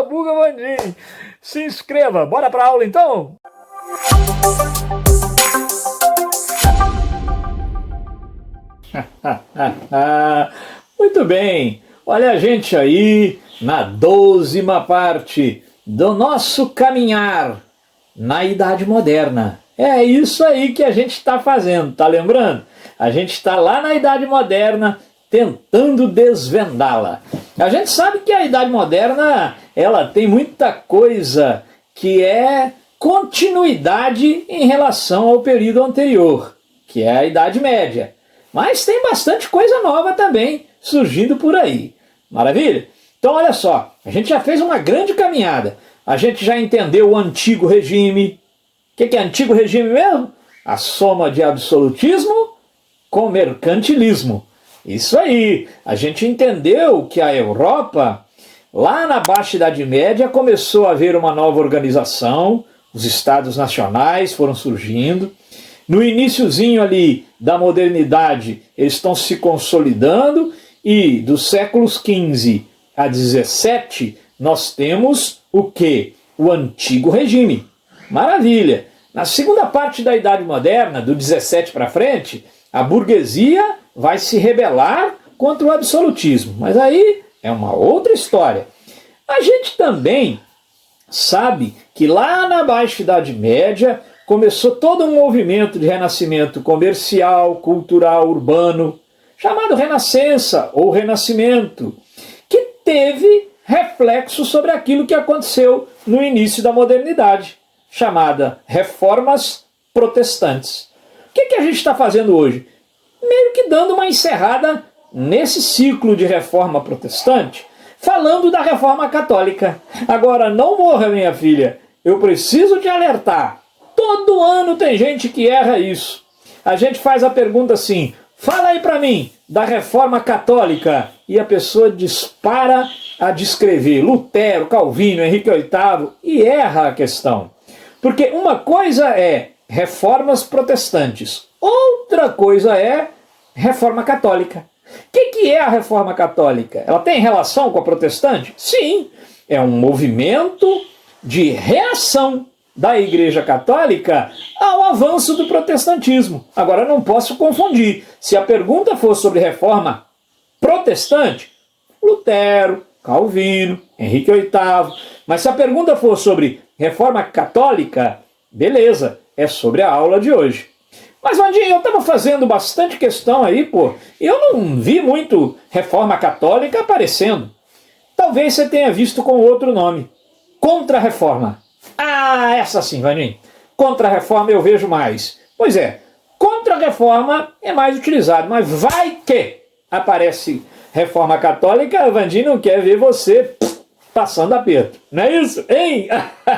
Buga Vandinho. Se inscreva. Bora pra aula então? Muito bem. Olha a gente aí na 12ª parte do nosso caminhar na Idade Moderna. É isso aí que a gente está fazendo, tá lembrando? A gente está lá na Idade Moderna tentando desvendá-la. A gente sabe que a Idade Moderna ela tem muita coisa que é continuidade em relação ao período anterior, que é a Idade Média. Mas tem bastante coisa nova também surgindo por aí. Maravilha? Então olha só, a gente já fez uma grande caminhada. A gente já entendeu o antigo regime. O que é antigo regime mesmo? A soma de absolutismo com mercantilismo. Isso aí. A gente entendeu que a Europa, lá na Baixa Idade Média, começou a haver uma nova organização. Os estados nacionais foram surgindo. No iniciozinho ali da modernidade, eles estão se consolidando. E dos séculos XV a XVII, nós temos o quê? O antigo regime. Maravilha! Na segunda parte da Idade Moderna, do 17 para frente, a burguesia vai se rebelar contra o absolutismo. Mas aí é uma outra história. A gente também sabe que lá na Baixa Idade Média começou todo um movimento de renascimento comercial, cultural, urbano, chamado Renascença ou Renascimento, que teve reflexo sobre aquilo que aconteceu no início da modernidade, chamada Reformas Protestantes. O que a gente está fazendo hoje? Meio que dando uma encerrada nesse ciclo de reforma protestante, falando da reforma católica. Agora, não morra, minha filha, eu preciso te alertar. Todo ano tem gente que erra isso. A gente faz a pergunta assim, fala aí para mim da reforma católica, e a pessoa dispara a descrever Lutero, Calvino, Henrique VIII, e erra a questão. Porque uma coisa é reformas protestantes, outra coisa é reforma católica. O que é a reforma católica? Ela tem relação com a protestante? Sim, é um movimento de reação da Igreja Católica ao avanço do protestantismo. Agora, não posso confundir. Se a pergunta for sobre reforma protestante, Lutero, Calvino, Henrique VIII. Mas se a pergunta for sobre reforma católica, beleza, é sobre a aula de hoje. Mas, Vandinho, eu estava fazendo bastante questão aí, pô, e eu não vi muito reforma católica aparecendo. Talvez você tenha visto com outro nome, Contra-Reforma. Ah, essa sim, Vandinho. Contra-Reforma eu vejo mais. Pois é, Contra-Reforma é mais utilizado, mas vai que aparece Reforma Católica, Vandinho não quer ver você passando aperto. Não é isso? Hein?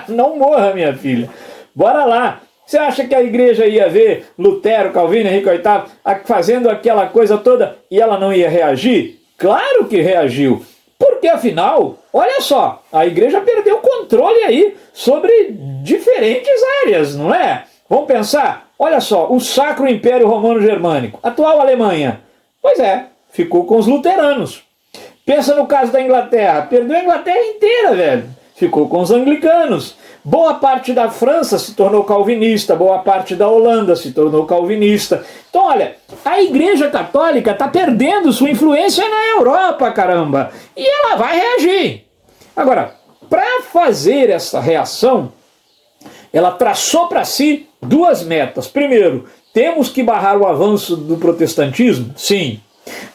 Não morra, minha filha. Bora lá. Você acha que a igreja ia ver Lutero, Calvino, Henrique VIII fazendo aquela coisa toda e ela não ia reagir? Claro que reagiu. Porque afinal, olha só, a igreja perdeu o controle aí sobre diferentes áreas, não é? Vamos pensar, olha só, o Sacro Império Romano Germânico, atual Alemanha. Pois é, ficou com os luteranos. Pensa no caso da Inglaterra, perdeu a Inglaterra inteira, velho. Ficou com os anglicanos. Boa parte da França se tornou calvinista, boa parte da Holanda se tornou calvinista. Então, olha, a Igreja Católica está perdendo sua influência na Europa, caramba, e ela vai reagir. Agora, para fazer essa reação, ela traçou para si duas metas. Primeiro, temos que barrar o avanço do protestantismo? Sim.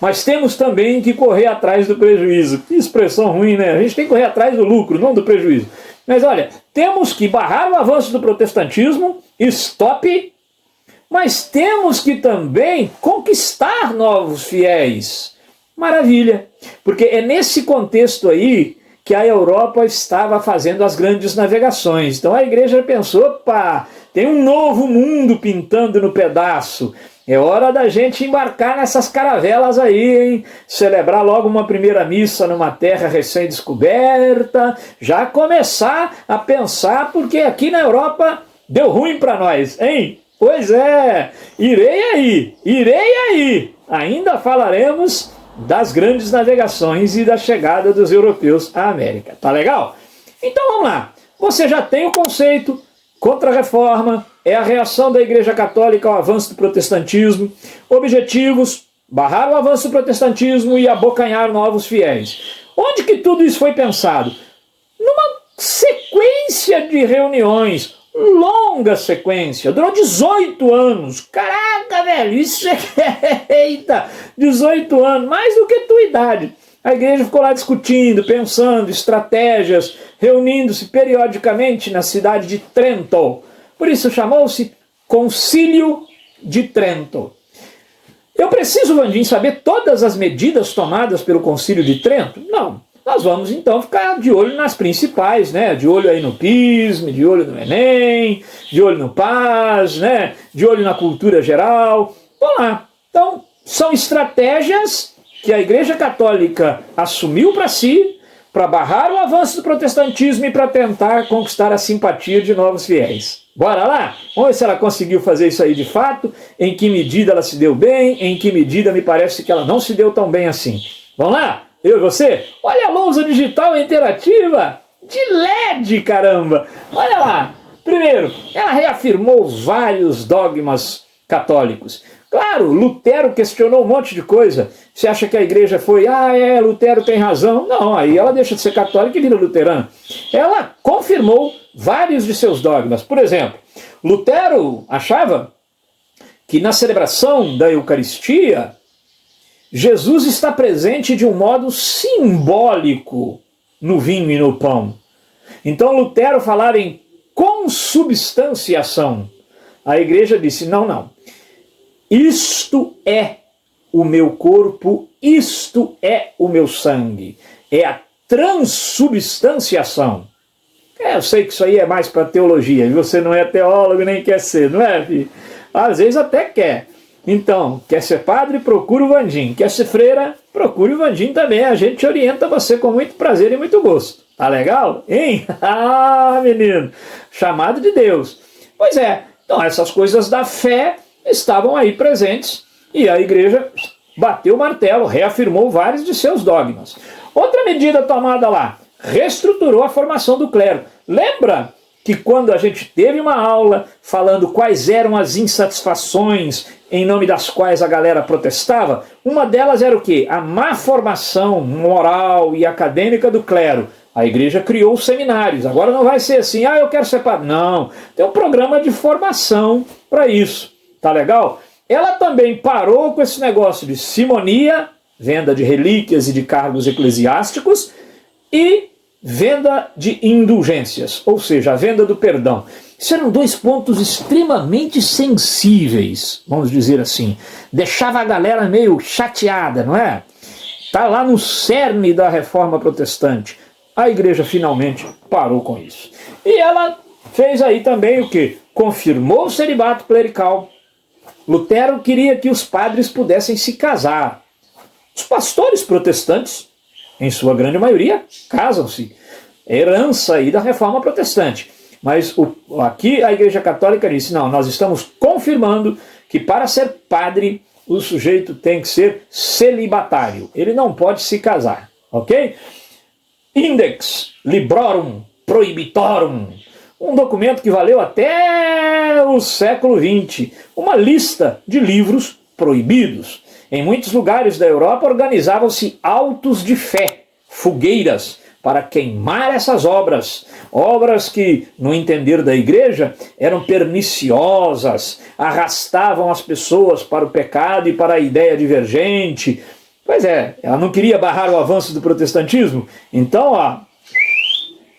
Mas temos também que correr atrás do prejuízo. Que expressão ruim, né? A gente tem que correr atrás do lucro, não do prejuízo. Mas olha, temos que barrar o avanço do protestantismo, stop, mas temos que também conquistar novos fiéis. Maravilha, porque é nesse contexto aí que a Europa estava fazendo as grandes navegações. Então a igreja pensou, opa, tem um novo mundo pintando no pedaço. É hora da gente embarcar nessas caravelas aí, hein? Celebrar logo uma primeira missa numa terra recém-descoberta, já começar a pensar, porque aqui na Europa deu ruim para nós, hein? Pois é, irei aí. Ainda falaremos das grandes navegações e da chegada dos europeus à América. Tá legal? Então vamos lá, você já tem o conceito, Contra-Reforma, é a reação da Igreja Católica ao avanço do protestantismo, objetivos, barrar o avanço do protestantismo e abocanhar novos fiéis. Onde que tudo isso foi pensado? Numa sequência de reuniões, longa sequência, durou 18 anos. Caraca, velho, isso é... Eita, 18 anos, mais do que tua idade. A igreja ficou lá discutindo, pensando, estratégias, reunindo-se periodicamente na cidade de Trento. Por isso chamou-se Concílio de Trento. Eu preciso, Vandim, saber todas as medidas tomadas pelo Concílio de Trento? Não. Nós vamos então ficar de olho nas principais, né? De olho aí no PISM, de olho no Enem, de olho no PAS, né? De olho na cultura geral. Vamos lá. Então, são estratégias que a Igreja Católica assumiu para si, para barrar o avanço do protestantismo e para tentar conquistar a simpatia de novos fiéis. Bora lá? Vamos ver se ela conseguiu fazer isso aí de fato, em que medida ela se deu bem, em que medida me parece que ela não se deu tão bem assim. Vamos lá? Eu e você? Olha a lousa digital interativa de LED, caramba! Olha lá! Primeiro, ela reafirmou vários dogmas católicos. Claro, Lutero questionou um monte de coisa. Você acha que a igreja foi, Lutero tem razão? Não, aí ela deixa de ser católica e vira luterana. Ela confirmou vários de seus dogmas. Por exemplo, Lutero achava que na celebração da Eucaristia, Jesus está presente de um modo simbólico no vinho e no pão. Então Lutero falava em consubstanciação. A igreja disse, não. Isto é o meu corpo, isto é o meu sangue. É a transubstanciação. Eu sei que isso aí é mais para teologia, e você não é teólogo nem quer ser, não é, filho? Às vezes até quer. Então, quer ser padre, procura o Vandim. Quer ser freira, procure o Vandim também. A gente orienta você com muito prazer e muito gosto. Tá legal? Hein? Ah, menino! Chamado de Deus. Pois é, então essas coisas da fé estavam aí presentes e a igreja bateu o martelo, reafirmou vários de seus dogmas. Outra medida tomada lá, reestruturou a formação do clero. Lembra que quando a gente teve uma aula falando quais eram as insatisfações em nome das quais a galera protestava, uma delas era o quê? A má formação moral e acadêmica do clero. A igreja criou os seminários. Agora não vai ser assim, eu quero ser padre. Não, tem um programa de formação para isso. Tá legal? Ela também parou com esse negócio de simonia, venda de relíquias e de cargos eclesiásticos, e venda de indulgências, ou seja, a venda do perdão. Isso eram dois pontos extremamente sensíveis, vamos dizer assim. Deixava a galera meio chateada, não é? Tá lá no cerne da reforma protestante. A igreja finalmente parou com isso. E ela fez aí também o quê? Confirmou o celibato clerical. Lutero queria que os padres pudessem se casar. Os pastores protestantes, em sua grande maioria, casam-se. Herança aí da reforma protestante. Mas aqui a Igreja Católica disse, não, nós estamos confirmando que para ser padre o sujeito tem que ser celibatário. Ele não pode se casar, ok? Index Librorum Prohibitorum. Um documento que valeu até o século XX. Uma lista de livros proibidos. Em muitos lugares da Europa organizavam-se autos de fé, fogueiras, para queimar essas obras. Obras que, no entender da igreja, eram perniciosas, arrastavam as pessoas para o pecado e para a ideia divergente. Pois é, ela não queria barrar o avanço do protestantismo. Então,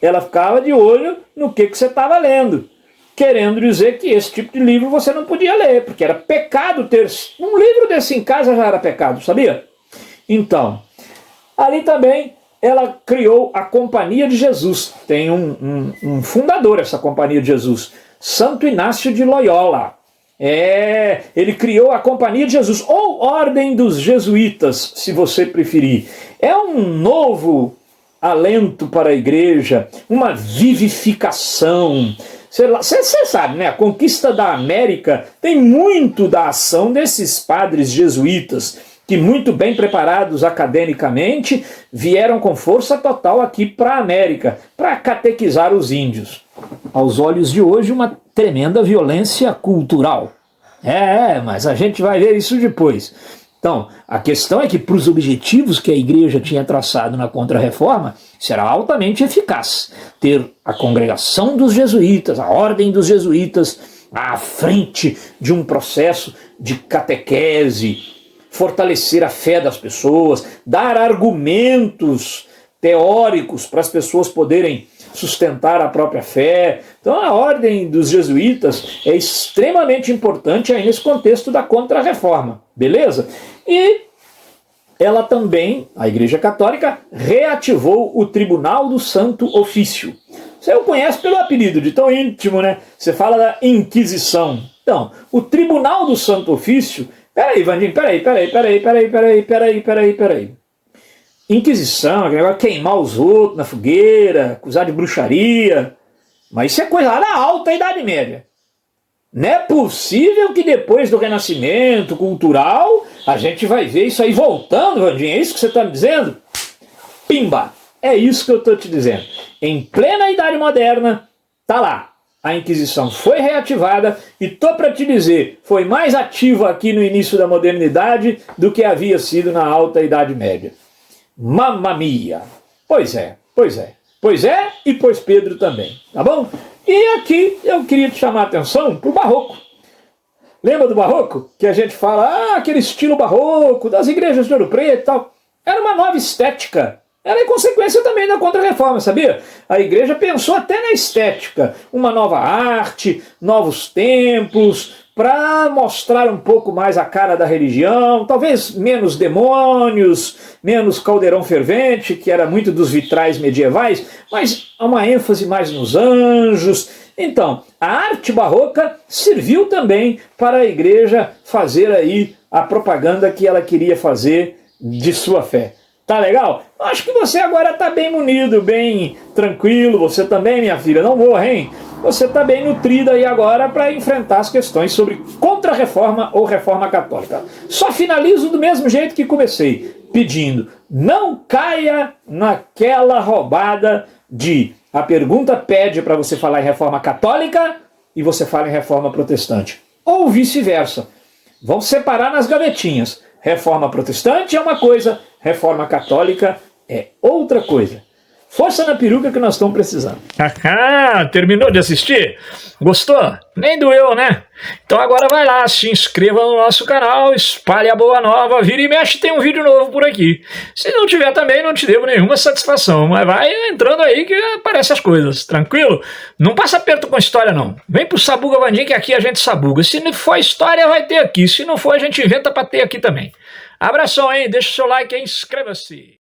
ela ficava de olho no que você estava lendo, querendo dizer que esse tipo de livro você não podia ler, porque era pecado ter... Um livro desse em casa já era pecado, sabia? Então, ali também ela criou a Companhia de Jesus. Tem um fundador essa Companhia de Jesus, Santo Inácio de Loyola. Ele criou a Companhia de Jesus, ou Ordem dos Jesuítas, se você preferir. É um novo alento para a igreja, uma vivificação. Você sabe, né? A conquista da América tem muito da ação desses padres jesuítas que muito bem preparados academicamente, vieram com força total aqui para a América, para catequizar os índios. Aos olhos de hoje, uma tremenda violência cultural. Mas a gente vai ver isso depois. Então, a questão é que para os objetivos que a igreja tinha traçado na Contra-Reforma, será altamente eficaz ter a congregação dos jesuítas, a ordem dos jesuítas, à frente de um processo de catequese, fortalecer a fé das pessoas, dar argumentos teóricos para as pessoas poderem sustentar a própria fé. Então a ordem dos jesuítas é extremamente importante aí nesse contexto da Contra-Reforma, beleza? E ela também, a Igreja Católica, reativou o Tribunal do Santo Ofício. Você o conhece pelo apelido de tão íntimo, né? Você fala da Inquisição. Então, o Tribunal do Santo Ofício... Peraí, Vandinho, peraí. Inquisição, queimar os outros na fogueira, acusar de bruxaria. Mas isso é coisa lá da alta Idade Média. Não é possível que depois do Renascimento cultural a gente vai ver isso aí voltando, Vandinho. É isso que você está me dizendo? Pimba! É isso que eu estou te dizendo. Em plena Idade Moderna, tá lá. A Inquisição foi reativada e tô para te dizer, foi mais ativa aqui no início da modernidade do que havia sido na alta Idade Média. Mamma mia! Pois é e pois Pedro também, tá bom? E aqui eu queria te chamar a atenção para o Barroco. Lembra do Barroco? Que a gente fala, aquele estilo barroco das igrejas de Ouro Preto e tal. Era uma nova estética. Ela é consequência também da Contra-Reforma, sabia? A igreja pensou até na estética, uma nova arte, novos templos, para mostrar um pouco mais a cara da religião, talvez menos demônios, menos caldeirão fervente, que era muito dos vitrais medievais, mas uma ênfase mais nos anjos. Então, a arte barroca serviu também para a igreja fazer aí a propaganda que ela queria fazer de sua fé. Tá legal? Acho que você agora está bem munido, bem tranquilo. Você também, minha filha, não morra, hein? Você está bem nutrida aí agora para enfrentar as questões sobre Contra-Reforma ou Reforma Católica. Só finalizo do mesmo jeito que comecei, pedindo, não caia naquela roubada de a pergunta pede para você falar em Reforma Católica e você fala em Reforma Protestante. Ou vice-versa. Vão separar nas gavetinhas. Reforma Protestante é uma coisa, Reforma Católica é outra coisa. Força na peruca que nós estamos precisando. Terminou de assistir? Gostou? Nem doeu, né? Então agora vai lá, se inscreva no nosso canal, espalhe a boa nova, vira e mexe, tem um vídeo novo por aqui. Se não tiver também, não te devo nenhuma satisfação, mas vai entrando aí que aparecem as coisas, tranquilo? Não passa aperto com história não. Vem pro Sabuga Vandinho que aqui a gente sabuga. Se não for história, vai ter aqui. Se não for, a gente inventa pra ter aqui também. Abração aí, deixa o seu like aí, inscreva-se.